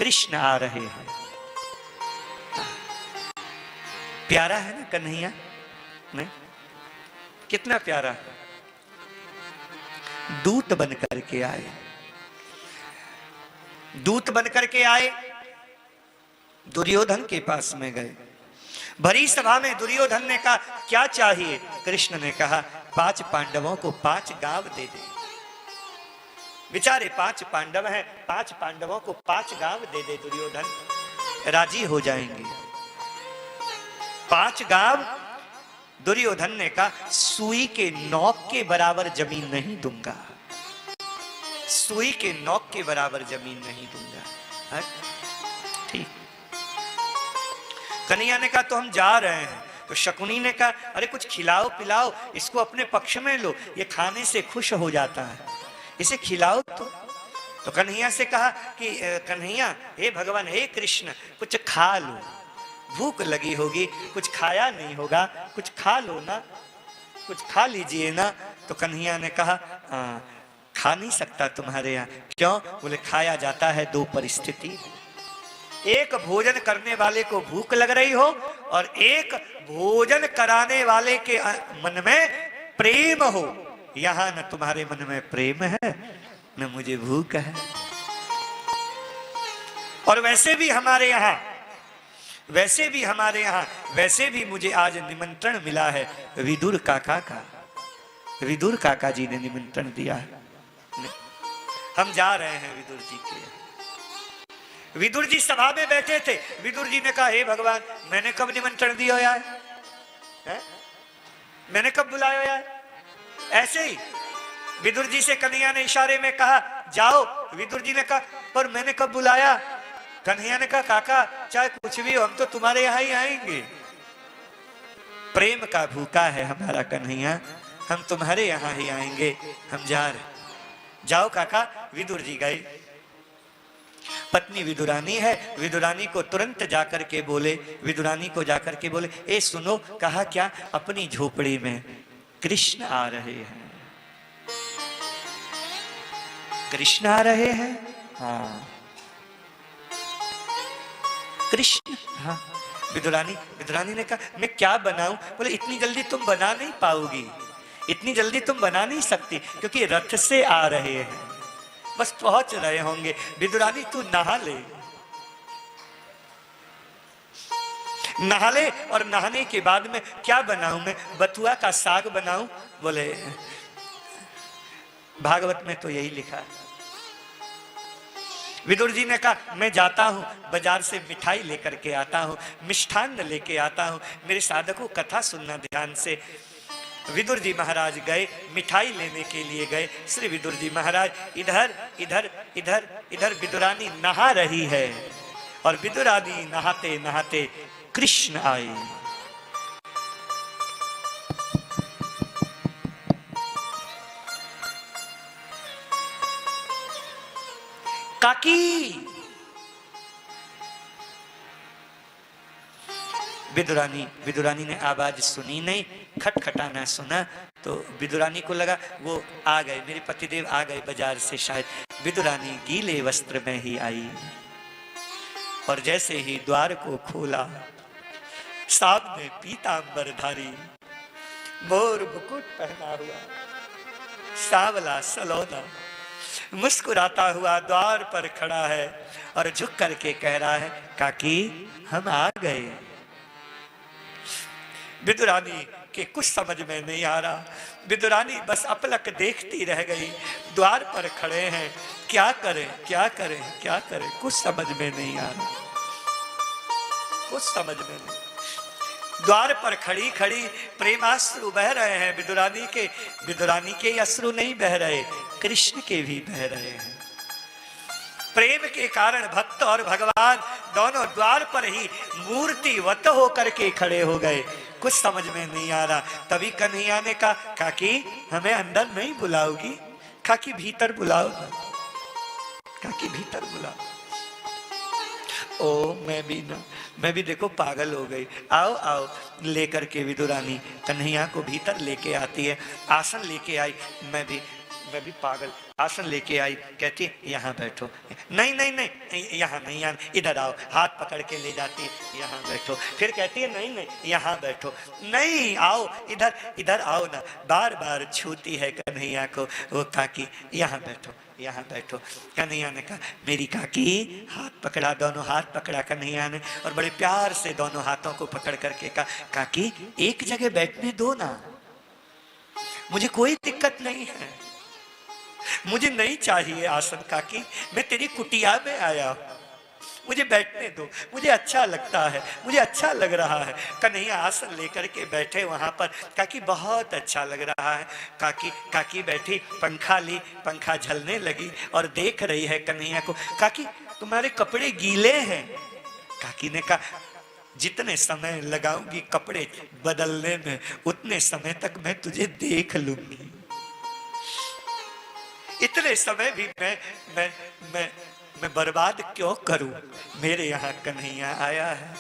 कृष्ण आ रहे हैं। प्यारा है ना कन्हैया, नहीं? कितना प्यारा। दूत बन करके आए, दूत बन करके आए, दुर्योधन के पास में गए। भरी सभा में दुर्योधन ने कहा क्या चाहिए? कृष्ण ने कहा 5 पांडवों को 5 गांव दे दे। बेचारे 5 पांडव हैं, 5 पांडवों को 5 गांव दे दे दुर्योधन, राजी हो जाएंगे। 5 गांव। दुर्योधन ने कहा सुई के नोक के बराबर जमीन नहीं दूंगा, सुई के नोक के बराबर जमीन नहीं दूंगा। ठीक। कन्हैया ने कहा तो हम जा रहे हैं। तो शकुनी ने कहा अरे कुछ खिलाओ पिलाओ, इसको अपने पक्ष में लो, ये खाने से खुश हो जाता है, इसे खिलाओ। तो कन्हैया से कहा कि कन्हैया, हे भगवान, हे कृष्ण, कुछ खा लो, भूख लगी होगी, कुछ खाया नहीं होगा, कुछ खा लो ना, कुछ खा लीजिए ना। तो कन्हैया ने कहा खा नहीं सकता तुम्हारे यहाँ। क्यों? बोले खाया जाता है 2 परिस्थिति, एक भोजन करने वाले को भूख लग रही हो और एक भोजन कराने वाले के मन में प्रेम हो। यहां न तुम्हारे मन में प्रेम है न मुझे भूख है। और वैसे भी हमारे यहाँ वैसे भी मुझे आज निमंत्रण मिला है विदुर काका का, विदुर काका जी ने निमंत्रण दिया है, हम जा रहे हैं विदुर जी के। विदुर जी सभा में बैठे थे। विदुर जी ने कहा हे भगवान, मैंने कब निमंत्रण दिया है? मैंने कब बुलाया है? ऐसे ही विदुर जी से कन्हैया ने इशारे में कहा जाओ। विदुर जी ने कहा पर मैंने कब बुलाया? कन्हैया ने कहा काका चाहे कुछ भी हो, हम तो तुम्हारे यहाँ ही आएंगे। प्रेम का भूखा है हमारा कन्हैया, हम तुम्हारे यहाँ ही आएंगे, हम जा रहे। जाओ काका। विदुर जी गए। पत्नी विदुरानी है, विदुरानी को तुरंत जाकर के बोले, विदुरानी को जाकर के बोले ए सुनो, कहा क्या? अपनी झोपड़ी में कृष्ण आ रहे हैं, कृष्ण आ रहे हैं। हाँ कृष्ण। हाँ। विदुरानी ने कहा मैं क्या बनाऊं? बोले इतनी जल्दी तुम बना नहीं पाओगी, इतनी जल्दी तुम बना नहीं सकती, क्योंकि रथ से आ रहे हैं, बस पहुंच रहे होंगे। विदुरानी तू नहा ले, नहा ले, और नहाने के बाद में क्या बनाऊं मैं? बथुआ का साग बनाऊं? बोले भागवत में तो यही लिखा है। विदुर जी ने कहा मैं जाता हूं, बाजार से मिठाई लेकर के आता हूं, मिष्ठान्न लेके आता हूं। मेरे साधकों कथा सुनना ध्यान से। विदुर जी महाराज गए, मिठाई लेने के लिए गए। श्री विदुर जी महाराज इधर इधर इधर इधर, विदुरानी नहा रही है और विदुरानी नहाते नहाते कृष्ण आए। काकी। विदुरानी ने आवाज सुनी नहीं, खटखटाना सुना, तो विदुरानी को लगा वो आ गए, मेरे पतिदेव आ गए बाजार से शायद। विदुरानी गीले वस्त्र में ही आई और जैसे ही द्वार को खोला, सामने पीतांबरधारी, मोर मुकुट पहना हुआ, सांवला सलोना, मुस्कुराता हुआ द्वार पर खड़ा है और झुक करके कह रहा है काकी हम आ गए। विदुरानी के कुछ समझ में नहीं आ रहा। विदुरानी बस अपलक देखती रह गई। द्वार पर खड़े हैं, क्या करें क्या करें क्या करें, कुछ समझ में नहीं आ रहा, कुछ समझ में नहीं। द्वार पर खड़ी खड़ी प्रेमाश्रु बह रहे हैं विदुरानी के। विदुरानी के अश्रु नहीं बह रहे, कृष्ण के भी बह रहे हैं। प्रेम के कारण भक्त और भगवान दोनों द्वार पर ही मूर्तिवत होकर के खड़े हो गए। कुछ समझ में नहीं आ रहा। तभी कन्हैया ने कहा काकी हमें अंदर नहीं बुलाओगी? काकी भीतर बुलाओ ना, काकी भीतर बुलाओ। ओ मैं भी देखो पागल हो गई। आओ आओ लेकर के विदुरानी कन्हैया को भीतर लेके आती है। आसन लेके आई, मैं भी मैं भी पागल, आसन लेके आई, कहती यहाँ बैठो, नहीं नहीं नहीं यहाँ नहीं, यहाँ इधर आओ, हाथ पकड़ के ले जाती है, यहाँ बैठो, फिर कहती है नहीं नहीं यहाँ बैठो, नहीं आओ इधर, इधर आओ ना, बार बार छूती है कन्हैया को वो काकी, यहाँ बैठो यहाँ बैठो। कन्हैया ने कहा मेरी काकी, हाथ पकड़ा, दोनों हाथ पकड़ा कन्हैया ने और बड़े प्यार से दोनों हाथों को पकड़ करके कहा काकी एक जगह बैठने दो ना, मुझे कोई दिक्कत नहीं है, मुझे नहीं चाहिए आसन काकी, मैं तेरी कुटिया में आया हूं, मुझे बैठने दो, मुझे अच्छा लगता है, मुझे अच्छा लग रहा है। कन्हैया आसन लेकर के बैठे वहां पर, काकी बहुत अच्छा लग रहा है। काकी बैठी, पंखा ली, पंखा झलने लगी और देख रही है कन्हैया को। काकी तुम्हारे कपड़े गीले हैं। काकी ने कहा जितने समय लगाऊंगी कपड़े बदलने में उतने समय तक मैं तुझे देख लूंगी, इतने समय भी मैं बर्बाद क्यों करूं। मेरे यहाँ कन्हैया आया है।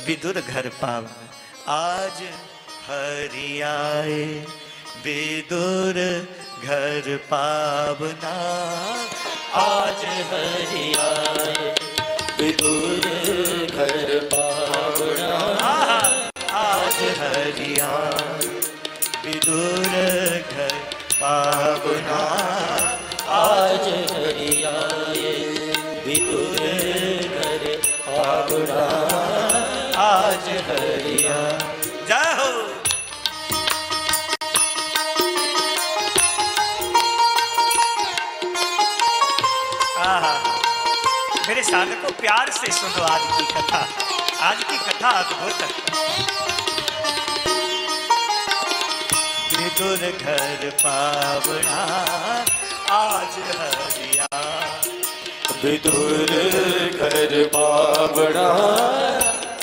विदुर घर पावन आज हरि आए, विदुर घर पावना आज हरि आए, विदुर घर पावना आज हरि आए, विदुर घर पावना आज हरि आए, विदुर घर पावना आज हरि आए। जय हो। मेरे साधकों प्यार से सुनो आज की कथा, आज की कथा अद्भुत है। विदुर घर पावना आज हरि आए, विदुर घर पावना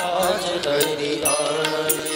आज हरि आए।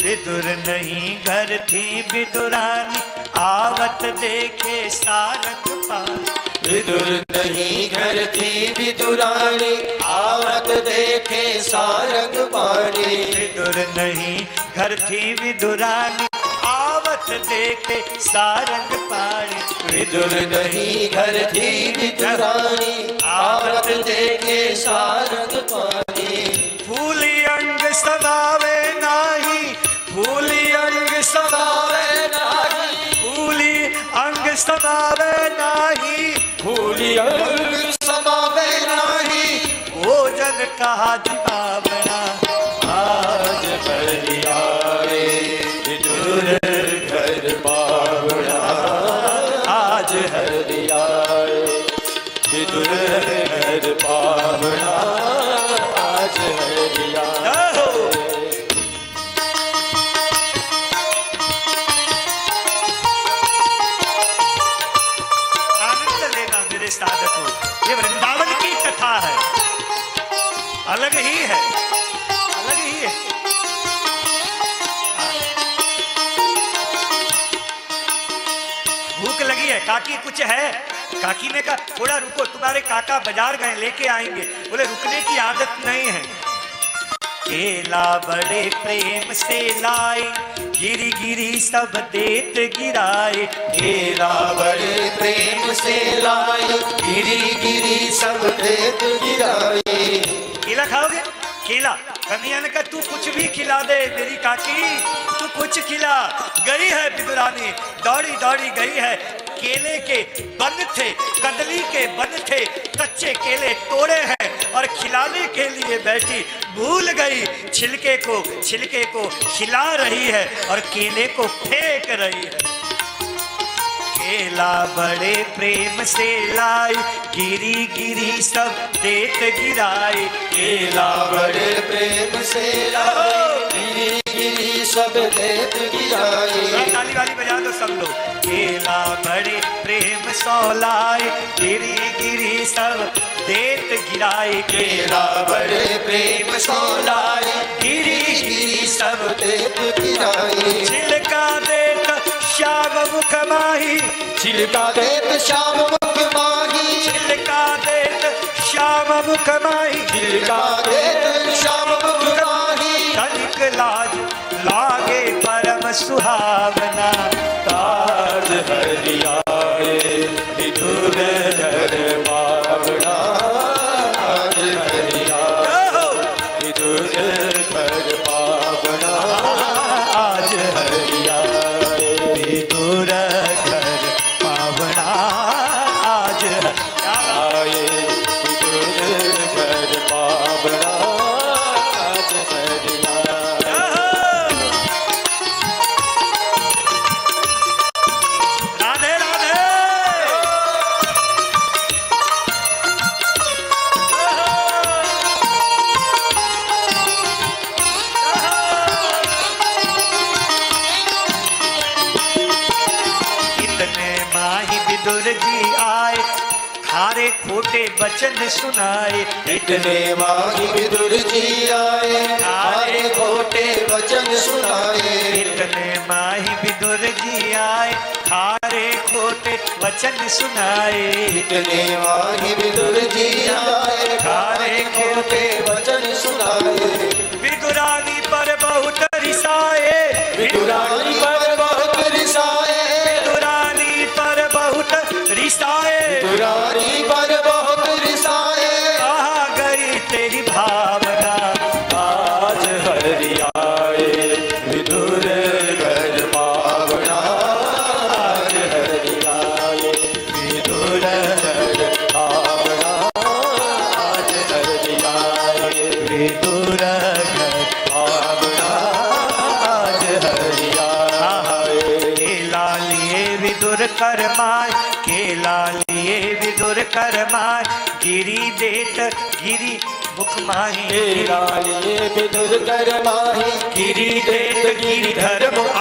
विदुर नहीं घर थी विदुरानी, आवत देखे सारंग पार। विदुर नहीं घर थी विदुरानी, आवत देखे सारंग पानी। विदुर नहीं घर थी विदुरानी, आवत देखे सारंग पानी। विदुर नहीं घर थी विदुरानी, आवत देखे सारंग पानी। फूली अंग समावे नाही, फूली अंग समावे नाही, फूली अंग समावे नाही, फूली अंग समावे नाही। भोजन कहा दिवावना आज हरि आए, विदुर घर पावना आज हरि आए, विदुर घर पावना आज हरि आए। साधकों ये वृंदावन की कथा है, अलग ही है, अलग ही है। भूख लगी है, काकी कुछ है? काकी ने कहा थोड़ा रुको, तुम्हारे काका बाजार गए लेके आएंगे। बोले रुकने की आदत नहीं है। केला बड़े प्रेम से लाए, गिरी गिरी सब देत गिराए। केला बड़े प्रेम से लाए, गिरी गिरी सब देत गिराए। केला खाओगे? केला। कन्हैया ने कहा तू कुछ भी खिला दे मेरी काकी, तू कुछ खिला। गई है विदुरानी, दौड़ी दौड़ी गई है। केले के बन थे, कदली के बन थे, कच्चे केले तोड़े हैं और खिलाने के लिए बैठी, भूल गई छिलके को खिला रही है और केले को फेंक रही है। केला बड़े प्रेम से लाई, गिरी गिरी सब देत गिराए। केला बड़े प्रेम से लाई, गिरी गिरी सब देत गिराए। ताली वाली बजा दो सब लोग। केला बड़े प्रेम सो लाए, गिरी गिरी सब देत गिराए। केला बड़े प्रेम सो लाए, गिरी गिरी सब देत गिराए। छिलका देत श्याम मुख माही, छिलका देत श्याम मुख माही। छिलका देत श्याम मुख माही, छिलका देत श्याम मुख माही। तनिक लाज लागे परम परम सुहावना। ताज हरियाए विदुर घर पावना, ताज हरियाए विदुर घर पावना, आज हरियाए विदुर घर पावना। आज आए विदुर घर पावना, ताज हरियाए। राधे राधे। इतने माही विदुर जी आए, खारे खोटे वचन सुनाए। इतने माही विदुर जी आए, सारे खोटे वचन सुनाए। इतने माही विदुर जी आए, खारे खोटे वचन सुनाए। इतने माही विदुर जी आए, सारे खोटे वचन सुनाए। विदुरानी पर बहुत रिसाए, विदुरानी पर बहुत रिसाए, विदुरानी पर बहुत रिसाए। विदुरानी पर बहुत रिसाए। कहाँ गई तेरी भावना। आज हरियाए विदुर घर पावना, आज हरियाए विदुर घर पावना, आज हरियाए विदुर घर पावना, आज हरियाए। केला लिए विदुर करमाय, केला लिए विदुर करमाय। गिरी देत गिरी मुख माही, तेरा लिए विदुर कर माही, गिरी देत गिरिधर मुख।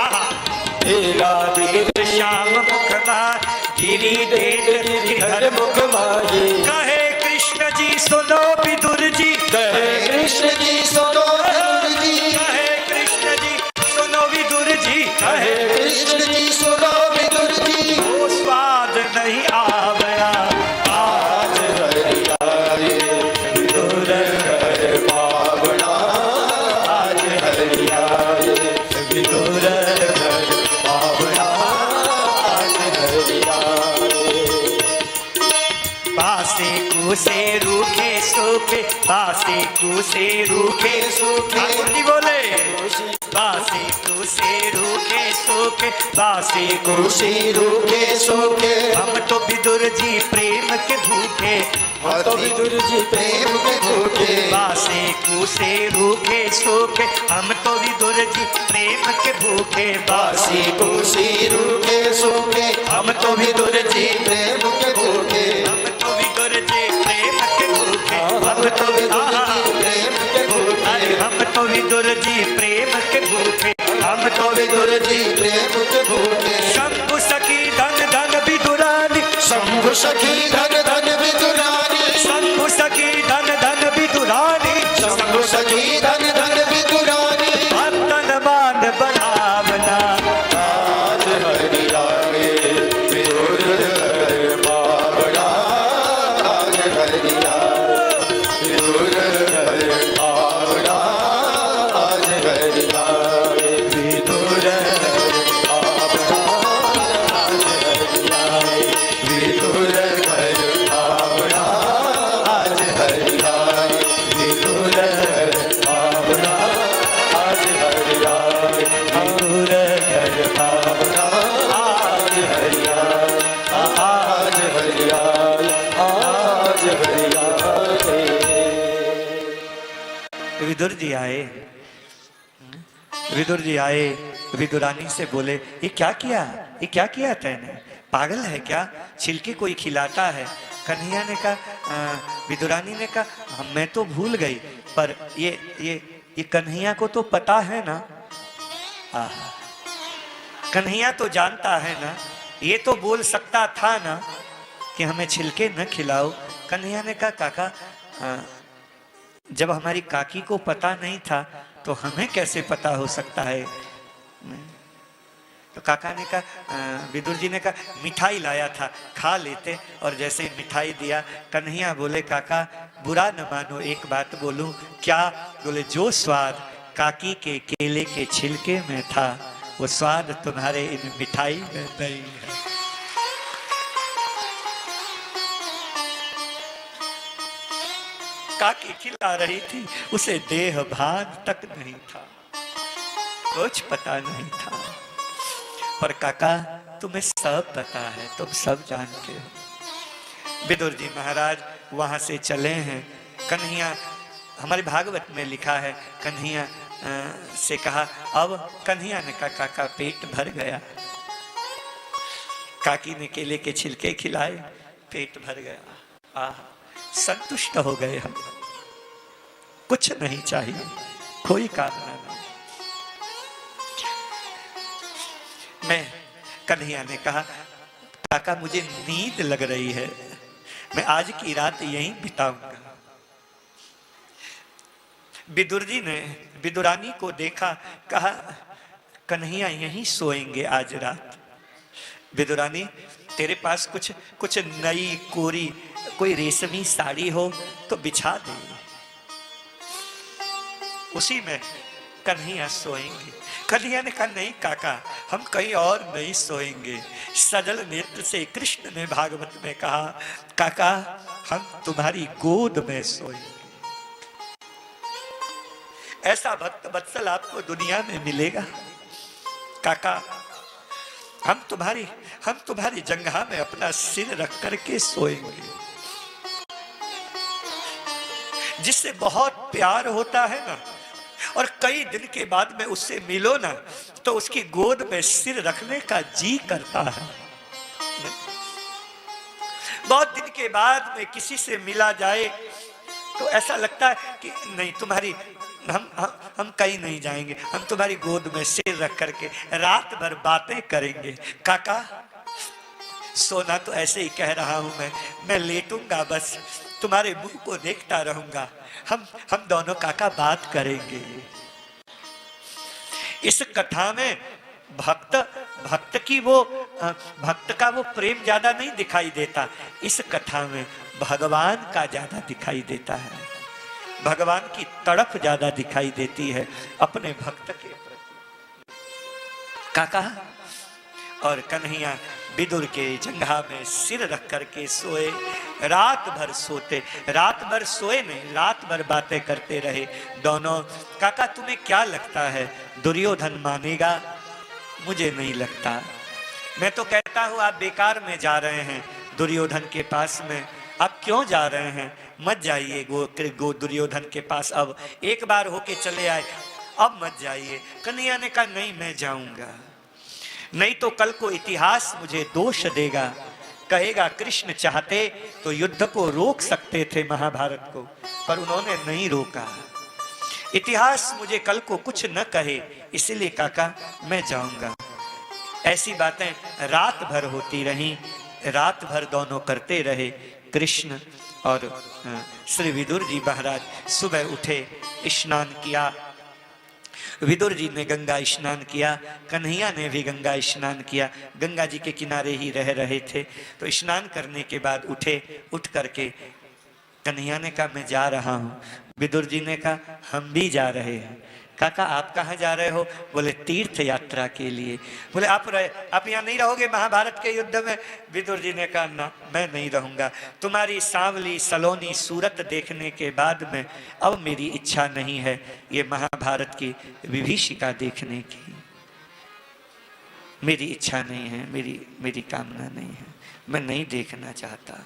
तेरा विदुर श्याम मुख माय, गिरी देत गिरिधर मुख। मुख माही। कहे कृष्ण जी सुनो विदुर जी, कहे कृष्ण जी सुनो विदुर जी, कहे कृष्ण जी सुनो विदुर जी। कहे कृष्ण जी सुनो विदुर जी। वो स्वाद नहीं आवया। आज हरियाए विदुर घर पावना, आज हरियाए विदुर घर पावना, आज हरियाए। पासे कूसे रूखे सूखे, पासे कूसे रूखे सूखे। ठाकुर जी बोले पासे कूसे रूखे सूखे, पासे कुशी रूखे सूखे, हम तो विदुर जी प्रेम के भूखे। हम तो विदुर जी प्रेम के भूखे। पासे कूसे रूखे सूखे, हम तो विदुर जी प्रेम के भूखे। बासी कुशी रूखे सूखे, हम तो विदुर जी, प्रेम के भूखे। हम तो विदुर जी प्रेम के भूखे। हम तो विदुर जी प्रेम के भूखे। अरे हम तो विदुर जी प्रेम के भूखे। हम तो विदुर जी प्रेम के भूखे। शंभु सखी धन धन विदुरानी, शंभु सखी धन धन विदुरानी, शंभु सखी धन धन विदुरानी। शंभु सखी धन धन विदुरानी। भक्तन मान बढ़ावना। आज हरियाए विदुर घर पावना, आज हरियाए विदुर घर पावना, आज हरियाए विदुर घर पावना, आज हरियाए विदुर घर पावना, आज हरियाए विदुर घर पावना, आज हरियाए विदुर घर पावना, आज हरियाए, आज हरियाए, आज हरियाए। विदुर जी आए, विदुर जी आए, विदुरानी से बोले ये क्या किया, ये क्या किया तैने, पागल है क्या, छिलके कोई खिलाता है। कन्हैया ने कहा, विदुरानी ने कहा, मैं तो भूल गई, पर ये कन्हैया को तो पता है ना। आहा, कन्हैया तो जानता है ना, ये तो बोल सकता था ना कि हमें छिलके न खिलाओ। कन्हैया ने कहा, काका जब हमारी काकी को पता नहीं था तो हमें कैसे पता हो सकता है। तो काका ने कहा, विदुर जी ने कहा मिठाई लाया था, खा लेते। और जैसे मिठाई दिया, कन्हैया बोले काका बुरा न मानो, एक बात बोलूं क्या। बोले जो स्वाद काकी के केले के छिलके में था वो स्वाद तुम्हारे इन मिठाई में नहीं है। काकी खिला रही थी, उसे देह भान तक नहीं था, कुछ पता नहीं था। पर काका तुम्हें सब पता है, तुम सब जानते हो। विदुर जी महाराज वहां से चले हैं। कन्हैया, हमारे भागवत में लिखा है, कन्हैया से कहा, अब कन्हैया ने कहा काका पेट भर गया। काकी ने केले के छिलके खिलाए, पेट भर गया। आह, संतुष्ट हो गए हम, कुछ नहीं चाहिए, कोई कामना नहीं। मैं, कन्हैया ने कहा काका मुझे नींद लग रही है, मैं आज की रात यहीं बिताऊंगा। विदुर जी ने विदुरानी को देखा, कहा कन्हैया यहीं सोएंगे आज रात। विदुरानी तेरे पास कुछ नई कोरी कोई रेशमी साड़ी हो तो बिछा दे, उसी में कन्हैया सोएंगे। कन्हैया ने कहा नहीं काका, हम कहीं और नहीं सोएंगे। सजल नेत्र से कृष्ण ने भागवत में कहा, काका हम तुम्हारी गोद में सोएंगे। ऐसा भक्त वत्सल आपको दुनिया में मिलेगा काका। हम तुम्हारी जंघा में अपना सिर रख करके सोएंगे। जिससे बहुत प्यार होता है ना, और कई दिन के बाद में उससे मिलो ना, तो उसकी गोद में सिर रखने का जी करता है। बहुत दिन के बाद में किसी से मिला जाए तो ऐसा लगता है कि नहीं, तुम्हारी हम कहीं नहीं जाएंगे, हम तुम्हारी गोद में सिर रख करके रात भर बातें करेंगे। काका सोना तो ऐसे ही कह रहा हूं, मैं लेटूंगा, बस तुम्हारे मुंह को देखता रहूंगा। हम दोनों काका बात करेंगे। इस कथा में भक्त का वो प्रेम ज्यादा नहीं दिखाई देता, इस कथा में भगवान का ज्यादा दिखाई देता है। भगवान की तड़प ज्यादा दिखाई देती है अपने भक्त के प्रति। काका और कन्हैया विदुर के जंघा में सिर रख करके सोए। रात भर सोते, रात भर सोए नहीं, रात भर बातें करते रहे दोनों। काका तुम्हें क्या लगता है दुर्योधन मानेगा? मुझे नहीं लगता। मैं तो कहता हूं आप बेकार में जा रहे हैं दुर्योधन के पास में। आप क्यों जा रहे हैं? मत जाइए गो दुर्योधन के पास। अब एक बार होके चले आए, अब मत जाइए। कन्हैया ने कहा नहीं मैं जाऊंगा, नहीं तो कल को इतिहास मुझे दोष देगा, कहेगा कृष्ण चाहते तो युद्ध को रोक सकते थे महाभारत को, पर उन्होंने नहीं रोका। इतिहास मुझे कल को कुछ न कहे, इसलिए काका मैं जाऊंगा। ऐसी बातें रात भर होती रहीं, रात भर दोनों करते रहे। कृष्ण और श्री विदुर जी महाराज सुबह उठे, स्नान किया। विदुर जी ने गंगा स्नान किया, कन्हैया ने भी गंगा स्नान किया। गंगा जी के किनारे ही रह रहे थे, तो स्नान करने के बाद उठे। उठ करके कन्हैया ने कहा मैं जा रहा हूँ। विदुर जी ने कहा हम भी जा रहे हैं। काका आप कहाँ जा रहे हो? बोले तीर्थ यात्रा के लिए। बोले आप यहाँ नहीं रहोगे महाभारत के युद्ध में? विदुर जी ने कहा ना मैं नहीं रहूंगा, तुम्हारी सांवली सलोनी सूरत देखने के बाद में अब मेरी इच्छा नहीं है ये महाभारत की विभीषिका देखने की। मेरी इच्छा नहीं है, मेरी कामना नहीं है, मैं नहीं देखना चाहता।